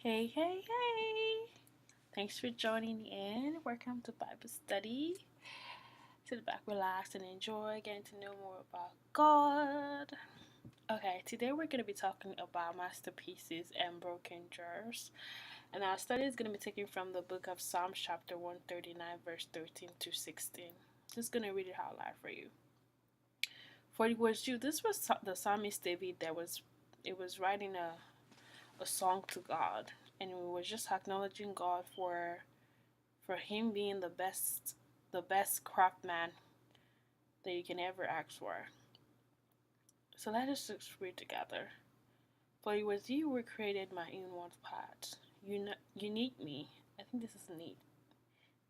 Hey, hey, hey! Thanks for joining in. Welcome to Bible study. Sit back, relax, and enjoy getting to know more about God. Okay, today we're going to be talking about masterpieces and broken jars. And our study is going to be taken from the book of Psalms, chapter 139, verse 13 to 16. Just going to read it out loud for you. For it was you, this was the psalmist David it was writing a song to God, and we were just acknowledging God for him being the best craftsman that you can ever ask for. So let us just read together. For it was you who created my inward parts. You need me. I think this is neat.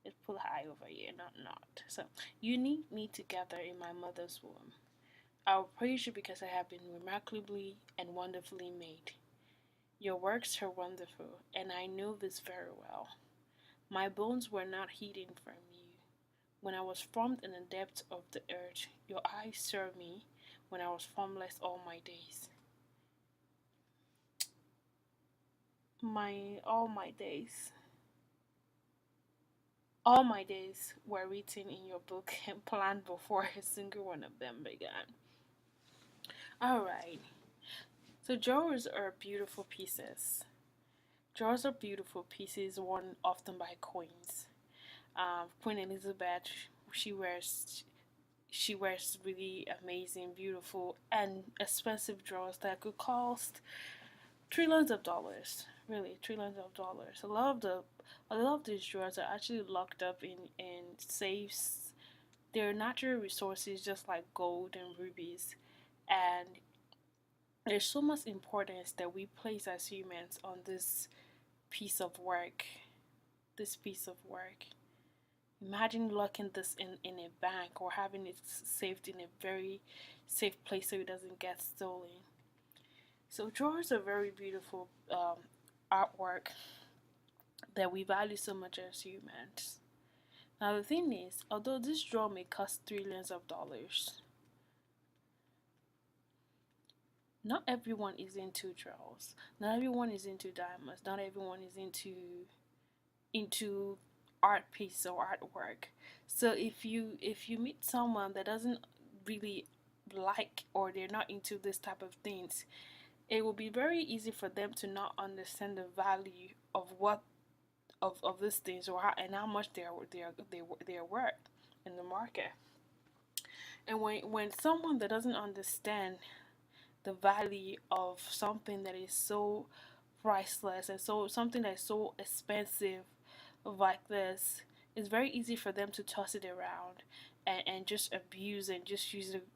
It's put high over here, not. So you need me together in my mother's womb. I will praise you because I have been remarkably and wonderfully made. Your works are wonderful, and I know this very well. My bones were not hidden from you. When I was formed in the depths of the earth, your eyes saw me when I was formless all my days. All my days. All my days were written in your book and planned before a single one of them began. Alright. So drawers are beautiful pieces. Drawers are beautiful pieces worn often by queens. Queen Elizabeth, she wears she wears really amazing, beautiful, and expensive drawers that could cost trillions of dollars. Really, trillions of dollars. A lot of these drawers are actually locked up in safes. They're natural resources just like gold and rubies. And there's so much importance that we place as humans on this piece of work. This piece of work. Imagine locking this in a bank or having it saved in a very safe place so it doesn't get stolen. So drawers are very beautiful artwork that we value so much as humans. Now the thing is, although this drawer may cost trillions of dollars, not everyone is into drawers. Not everyone is into diamonds. Not everyone is into art piece or artwork. So if you meet someone that doesn't really like or they're not into this type of things, it will be very easy for them to not understand the value of what of these things or how much they're worth in the market. And when someone that doesn't understand the value of something that is so priceless and so something that is so expensive like this, it's very easy for them to toss it around and just abuse and just use it.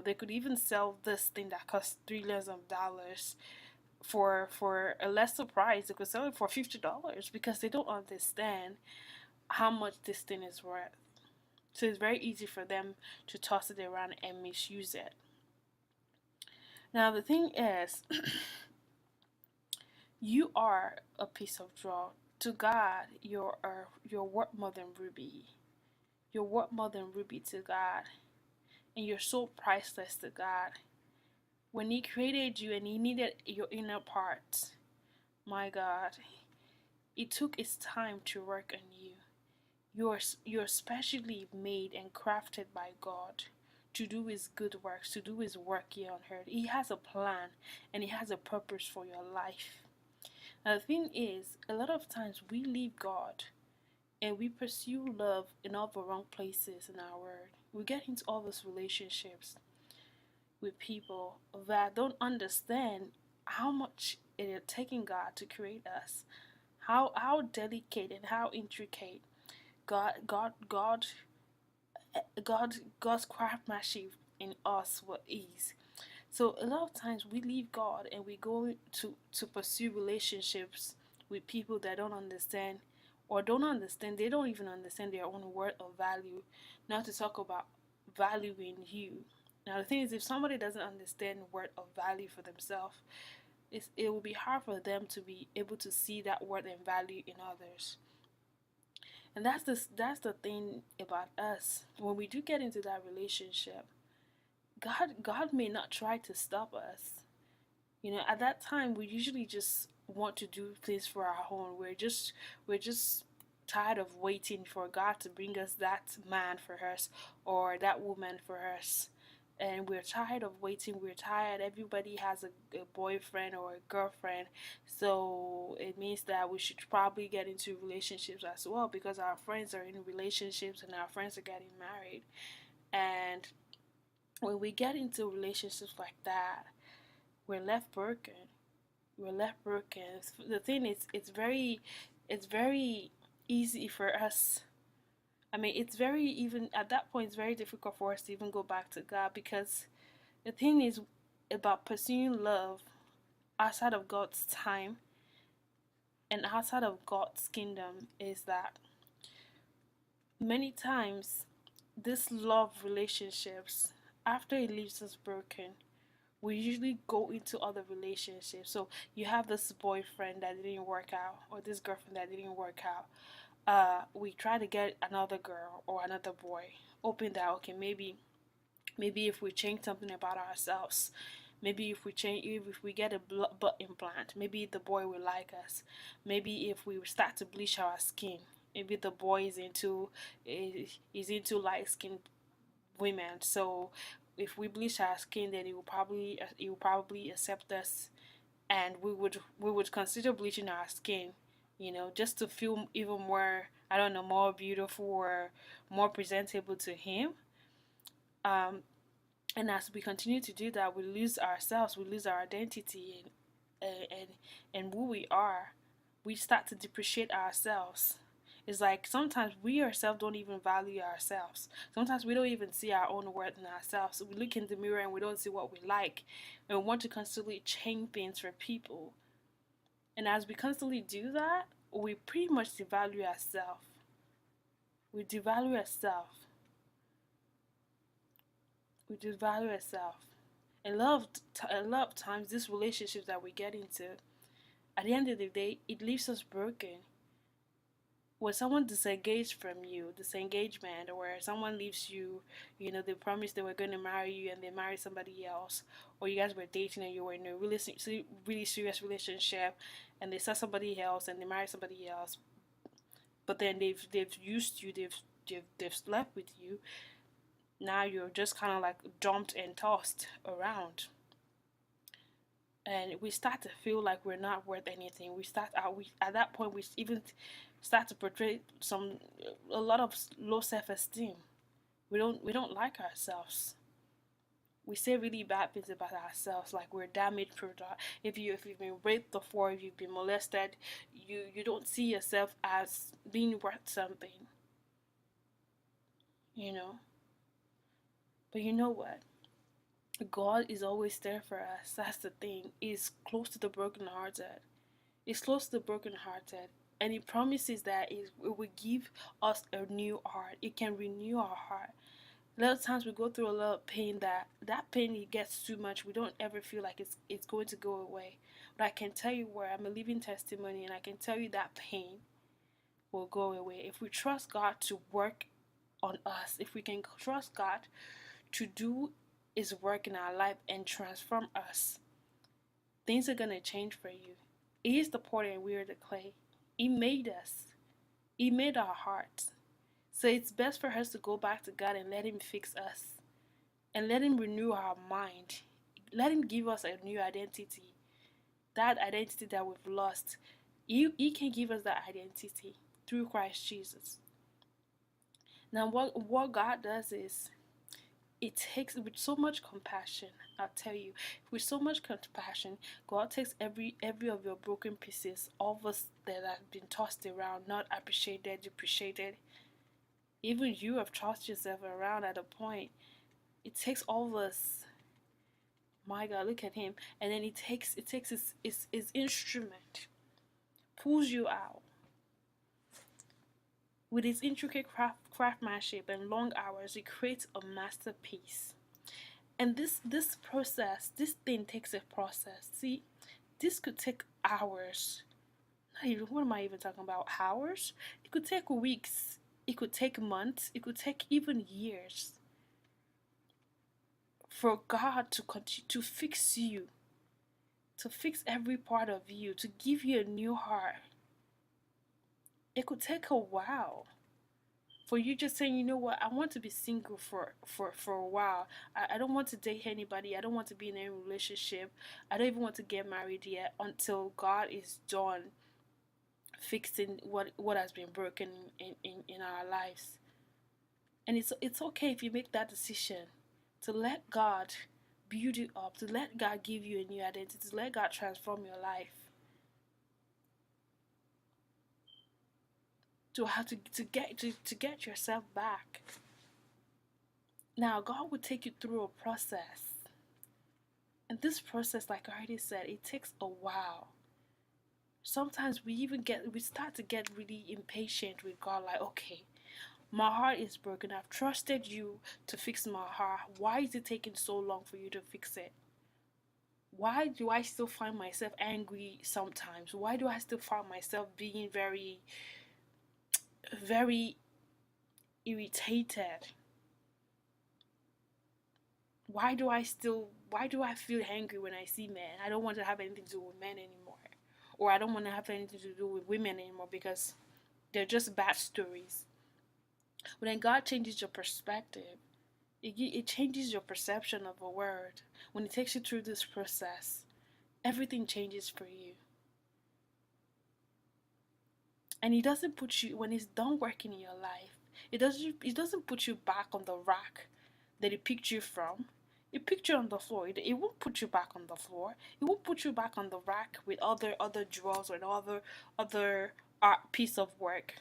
They could even sell this thing that costs trillions of dollars for a lesser price. They could sell it for $50 because they don't understand how much this thing is worth. So it's very easy for them to toss it around and misuse it. Now the thing is, you are a piece of draw. To God, you're worth more than ruby. You're worth more than ruby to God, and you're so priceless to God. When He created you and He needed your inner parts, my God, it took its time to work on you. You're specially made and crafted by God to do His good works, to do His work here on earth. He has a plan and He has a purpose for your life. Now, the thing is, a lot of times we leave God and we pursue love in all the wrong places in our world. We get into all those relationships with people that don't understand how much it is taking God to create us, how delicate and how intricate God God God God's craftsmanship in us what is. So a lot of times we leave God and we go to pursue relationships with people that don't understand or don't understand. They don't even understand their own worth or value. Not to talk about valuing you. Now the thing is, if somebody doesn't understand worth or value for themselves, it will be hard for them to be able to see that worth and value in others. And that's the thing about us. When we do get into that relationship, God may not try to stop us. At that time we usually just want to do things for our own. We're just tired of waiting for God to bring us that man for us or that woman for us. And we're tired of waiting. We're tired. Everybody has a boyfriend or a girlfriend. So it means that we should probably get into relationships as well, because our friends are in relationships and our friends are getting married. And when we get into relationships like that, we're left broken. We're left broken. The thing is, it's very easy for us. I mean, it's very, even at that point, it's very difficult for us to even go back to God, because the thing is about pursuing love outside of God's time and outside of God's kingdom is that many times this love relationships, after it leaves us broken, we usually go into other relationships. So you have this boyfriend that didn't work out, or this girlfriend that didn't work out. We try to get another girl or another boy, hoping that okay, maybe if we change something about ourselves, maybe if we get a butt implant, maybe the boy will like us. Maybe if we start to bleach our skin, maybe the boy is into light skinned women. So if we bleach our skin, then he will probably accept us, and we would consider bleaching our skin, just to feel even more, I don't know, more beautiful or more presentable to him. Um, and as we continue to do that, we lose ourselves, we lose our identity, and and who we are. We start to depreciate ourselves. It's like sometimes we ourselves don't even value ourselves. Sometimes we don't even see our own worth in ourselves. We look in the mirror and we don't see what we like, and we want to constantly change things for people. And as we constantly do that, we pretty much devalue ourselves. We devalue ourselves. We devalue ourselves. A lot of times, these relationships that we get into, at the end of the day, it leaves us broken. When someone disengages from you, disengagement, or someone leaves you, they promised they were going to marry you and they marry somebody else, or you guys were dating and you were in a really serious relationship, and they saw somebody else and they married somebody else, but then they've used you, they've slept with you. Now you're just kind of like dumped and tossed around, and we start to feel like we're not worth anything. We at that point we even start to portray a lot of low self-esteem. We don't like ourselves. We say really bad things about ourselves, like we're damaged product. If you've been raped before, if you've been molested, you don't see yourself as being worth something, you know. But you know what? God is always there for us. That's the thing. He's close to the brokenhearted. He's close to the brokenhearted. And he promises that it will give us a new heart. It can renew our heart. A lot of times we go through a lot of pain, that pain, it gets too much. We don't ever feel like it's going to go away. But I can tell you, where I'm a living testimony, and I can tell you that pain will go away if we trust God to work on us. If we can trust God to do his work in our life and transform us, things are gonna change for you. He is the potter and we are the clay. He made us. He made our hearts. So it's best for us to go back to God and let him fix us. And let him renew our mind. Let him give us a new identity. That identity that we've lost. He can give us that identity through Christ Jesus. Now what God does is, it takes, with so much compassion, I'll tell you, with so much compassion, God takes every of your broken pieces, all of us that have been tossed around, not appreciated, depreciated. Even you have tossed yourself around at a point. It takes all of us. My God, look at him. And then it takes his instrument, pulls you out with its intricate craftsmanship and long hours. It creates a masterpiece. And this process, this thing takes a process. See, this could take hours. Not even, what am I even talking about? Hours? It could take weeks. It could take months. It could take even years for God to continue to fix you to fix every part of you, to give you a new heart. It could take a while for you just saying, you know what, I want to be single for a while. I don't want to date anybody. I don't want to be in any relationship. I don't even want to get married yet until God is done fixing what has been broken in our lives. And it's okay if you make that decision to let God build you up, to let God give you a new identity, to let God transform your life. To have to get yourself back. Now God will take you through a process. And this process, like I already said, it takes a while. Sometimes we start to get really impatient with God, like, okay, my heart is broken. I've trusted you to fix my heart. Why is it taking so long for you to fix it? Why do I still find myself angry sometimes? Why do I still find myself being very, very irritated? Why do I feel angry when I see men? I don't want to have anything to do with men anymore. Or I don't want to have anything to do with women anymore because they're just bad stories. But then God changes your perspective. It changes your perception of a word. When it takes you through this process, everything changes for you. And He doesn't put you, when He's done working in your life, it doesn't put you back on the rack that He picked you from. It picked you on the floor. It won't put you back on the floor. It won't put you back on the rack with other drawers or other art piece of work.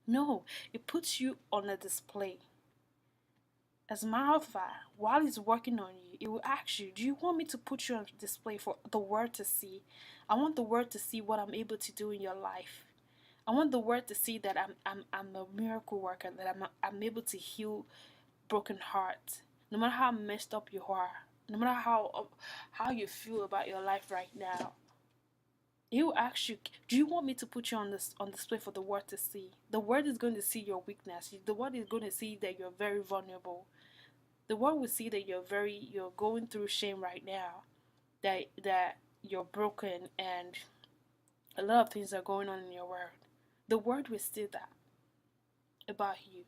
No, it puts you on a display. As a matter of fact, while He's working on you, it will ask you, do you want me to put you on display for the world to see? I want the world to see what I'm able to do in your life. I want the world to see that I'm a miracle worker, that I'm able to heal broken hearts. No matter how messed up you are, no matter how you feel about your life right now, He will ask you, do you want me to put you on display for the world to see? The world is going to see your weakness. The world is going to see that you're very vulnerable. The world will see that you're going through shame right now. That you're broken and a lot of things are going on in your world. The world will see that about you.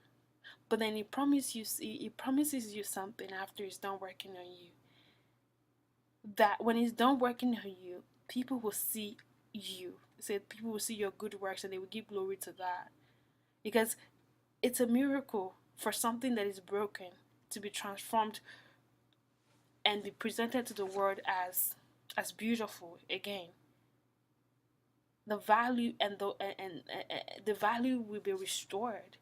But then he promises you something after He's done working on you. That when He's done working on you, people will see you. Say people will see your good works and they will give glory to that. Because it's a miracle for something that is broken to be transformed and be presented to the world as beautiful again. The value and the value will be restored.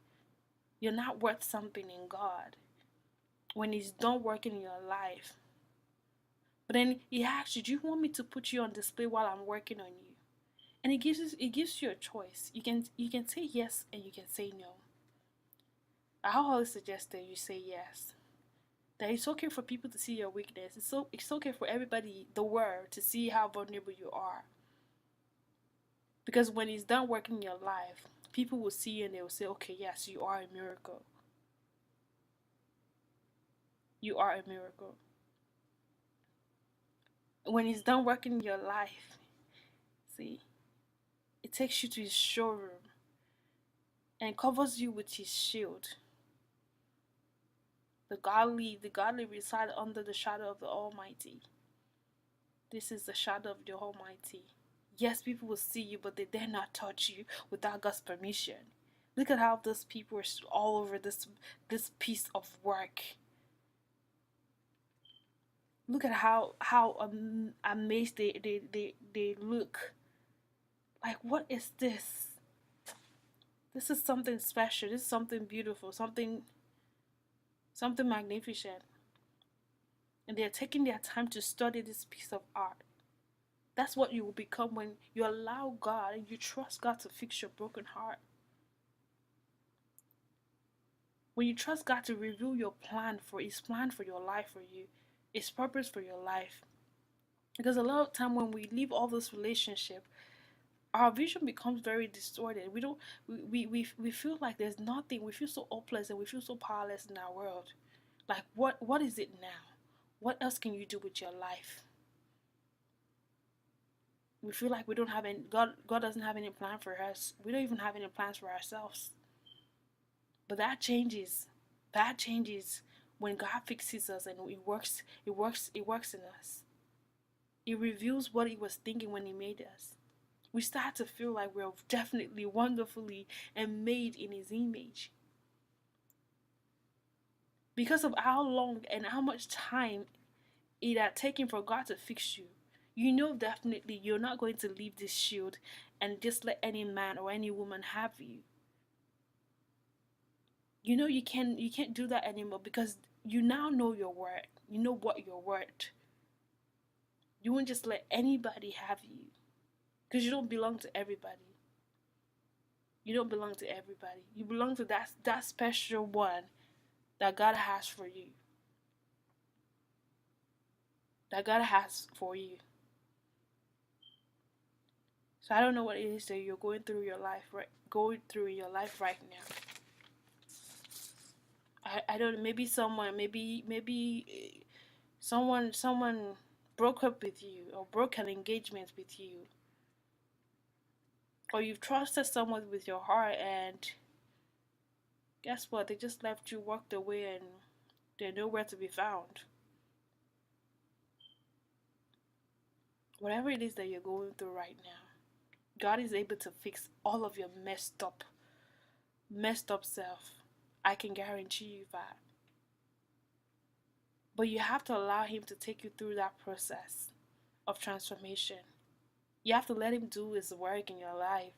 You're not worth something in God when He's done working in your life. But then He asks you, do you want me to put you on display while I'm working on you? And it gives you a choice. You can say yes and you can say no. I always suggest that you say yes. That it's okay for people to see your weakness. It's okay for everybody, the world, to see how vulnerable you are. Because when He's done working in your life, people will see you and they will say, okay, yes, you are a miracle. You are a miracle. When He's done working in your life, see, it takes you to His showroom and covers you with His shield. The godly reside under the shadow of the Almighty. This is the shadow of the Almighty. Yes, people will see you, but they dare not touch you without God's permission. Look at how those people are all over this piece of work. Look at how amazed they look. Like, what is this? This is something special. This is something beautiful. Something magnificent. And they're taking their time to study this piece of art. That's what you will become when you allow God and you trust God to fix your broken heart. When you trust God to reveal His plan for your life for you, His purpose for your life. Because a lot of time when we leave all this relationship, our vision becomes very distorted. We feel like there's nothing. We feel so hopeless and we feel so powerless in our world. Like, what is it now? What else can you do with your life? We feel like we don't have any, God doesn't have any plan for us. We don't even have any plans for ourselves. But that changes. That changes when God fixes us and it works in us. It reveals what he was thinking when he made us. We start to feel like we're definitely wonderfully and made in his image. Because of how long and how much time it had taken for God to fix you, you know definitely you're not going to leave this shield and just let any man or any woman have you. You know you can't do that anymore because you now know your worth. You know what you're worth. You won't just let anybody have you because you don't belong to everybody. You don't belong to everybody. You belong to that special one that God has for you. That God has for you. So I don't know what it is that you're going through in your life right now. I don't, maybe someone broke up with you or broke an engagement with you, or you've trusted someone with your heart and guess what, they just left you, walked away, and they're nowhere to be found. Whatever it is that you're going through right now, God is able to fix all of your messed up self. I can guarantee you that. But you have to allow him to take you through that process of transformation. You have to let him do his work in your life.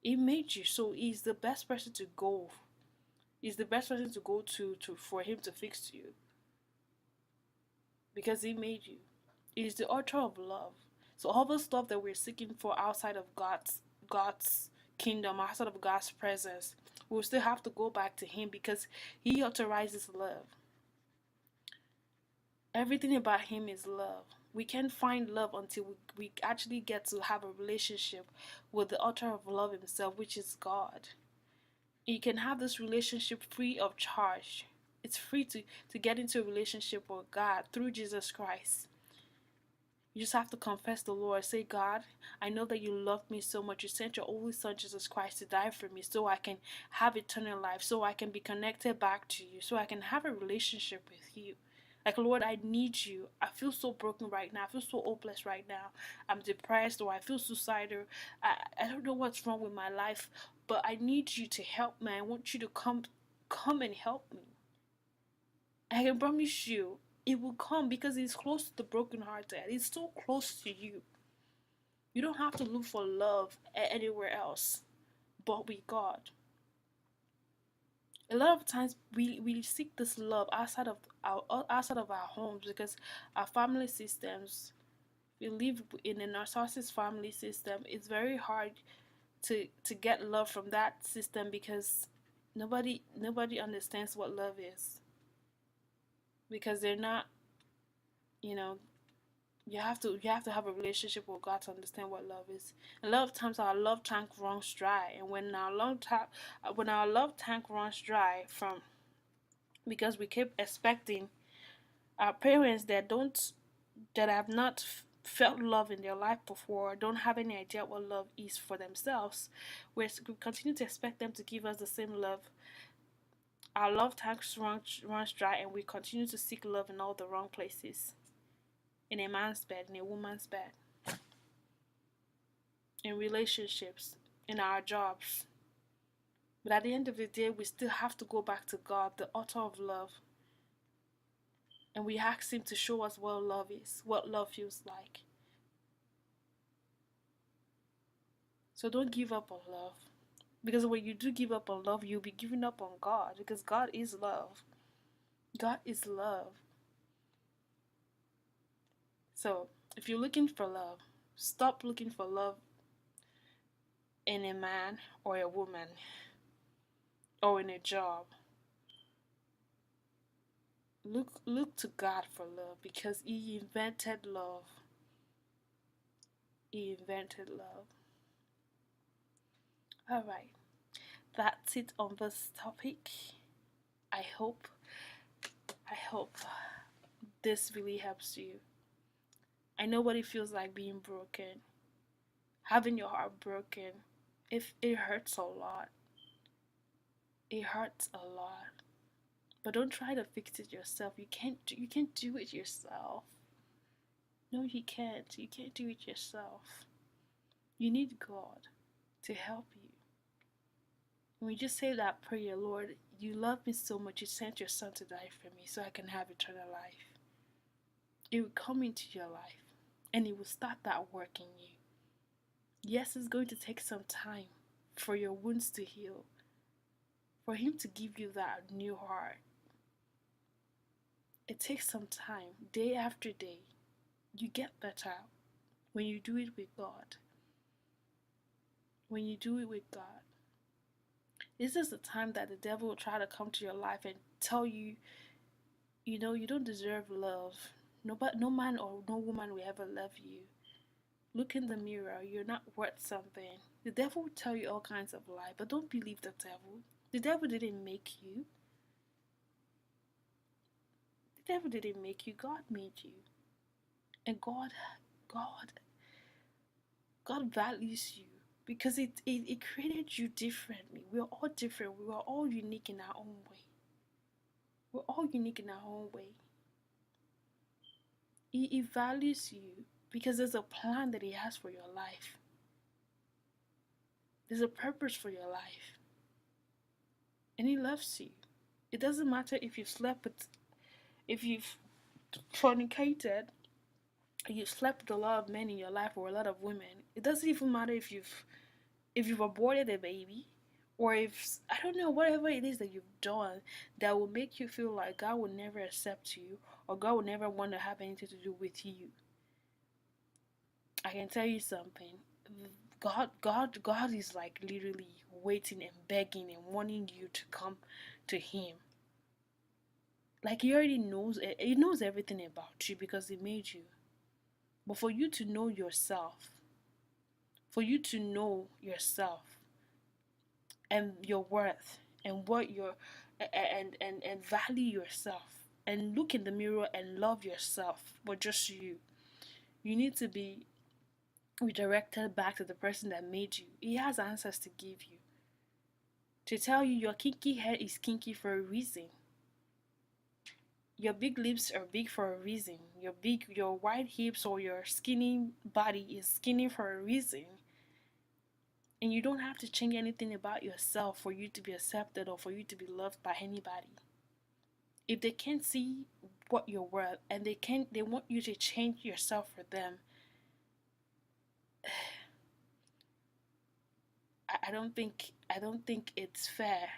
He made you, so he's the best person to go. He's the best person to go to for him to fix you. Because he made you. He's the author of love. So all the stuff that we're seeking for outside of God's kingdom, outside of God's presence, we'll still have to go back to him because he authorizes love. Everything about him is love. We can't find love until we actually get to have a relationship with the author of love himself, which is God. You can have this relationship free of charge. It's free to get into a relationship with God through Jesus Christ. You just have to confess the Lord. Say, God, I know that you love me so much. You sent your only son, Jesus Christ, to die for me so I can have eternal life, so I can be connected back to you, so I can have a relationship with you. Like, Lord, I need you. I feel so broken right now. I feel so hopeless right now. I'm depressed or I feel suicidal. I don't know what's wrong with my life, but I need you to help me. I want you to come and help me. I can promise you, it will come because it's close to the brokenhearted. It's so close to you. You don't have to look for love anywhere else but with God. A lot of times we seek this love outside of our homes because our family systems, we live in a narcissist family system. It's very hard to get love from that system because nobody understands what love is, because they're not, you know, you have to have a relationship with God to understand what love is. A lot of times our love tank runs dry, and when our love tank runs dry from because we keep expecting our parents that have not felt love in their life before, don't have any idea what love is for themselves, we continue to expect them to give us the same love. Our love tanks runs dry, and we continue to seek love in all the wrong places. In a man's bed, in a woman's bed, in relationships, in our jobs. But at the end of the day, we still have to go back to God, the author of love, and we ask him to show us what love is, what love feels like. So don't give up on love. Because when you do give up on love, you'll be giving up on God. Because God is love. God is love. So if you're looking for love, stop looking for love in a man or a woman or in a job. Look to God for love, because he invented love. He invented love. Alright, that's it on this topic. I hope this really helps you. I know what it feels like being broken, having your heart broken. If it hurts a lot, it hurts a lot. But don't try to fix it yourself. You can't do it yourself. No, you can't. You can't do it yourself. You need God to help you. When you just say that prayer, Lord, you love me so much, you sent your son to die for me so I can have eternal life. It will come into your life and it will start that work in you. Yes, it's going to take some time for your wounds to heal, for him to give you that new heart. It takes some time, day after day. You get better when you do it with God. When you do it with God. This is the time that the devil will try to come to your life and tell you, you know, you don't deserve love. No man or no woman will ever love you. Look in the mirror, you're not worth something. The devil will tell you all kinds of lies, but don't believe the devil. The devil didn't make you. The devil didn't make you. God made you. And God, God values you because it created you differently. We're all different. We are all unique in our own way. We're all unique in our own way. He values you because there's a plan that he has for your life. There's a purpose for your life. And he loves you. It doesn't matter if you've slept with, if you've fornicated, you've slept with a lot of men in your life or a lot of women. It doesn't even matter if you've aborted a baby, or if, I don't know, whatever it is that you've done that will make you feel like God will never accept you or God will never want to have anything to do with you. I can tell you something. God is like literally waiting and begging and wanting you to come to him. Like he already knows, he knows everything about you because he made you. But for you to know yourself, for you to know yourself and your worth and what you're and value yourself and look in the mirror and love yourself, but just you. You need to be redirected back to the person that made you. He has answers to give you. To tell you your kinky hair is kinky for a reason. Your big lips are big for a reason. Your wide hips or your skinny body is skinny for a reason. And you don't have to change anything about yourself for you to be accepted or for you to be loved by anybody. If they can't see what you're worth and they want you to change yourself for them, I don't think it's fair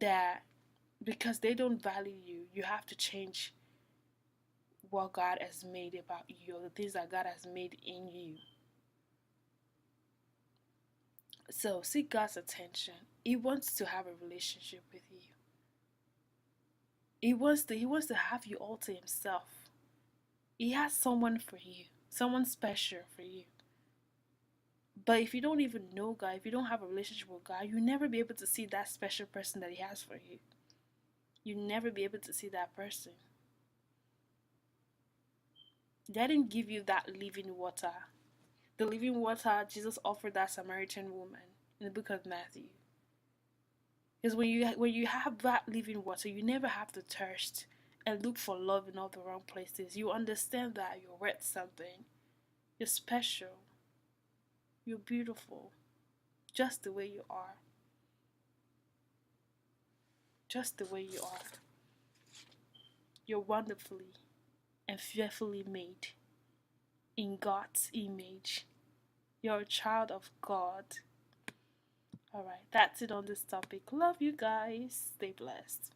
that because they don't value you, you have to change what God has made about you or the things that God has made in you. So seek God's attention. He wants to have a relationship with you. He wants to have you all to himself. He has someone for you, someone special for you. But if you don't even know God, if you don't have a relationship with God, you'll never be able to see that special person that he has for you. You'll never be able to see that person. They didn't give you that living water. The living water Jesus offered that Samaritan woman in the book of Matthew. Because when you have that living water, you never have to thirst and look for love in all the wrong places. You understand that you're worth something. You're special. You're beautiful. Just the way you are. Just the way you are. You're wonderfully and fearfully made in God's image. You're a child of God. Alright, that's it on this topic. Love you guys. Stay blessed.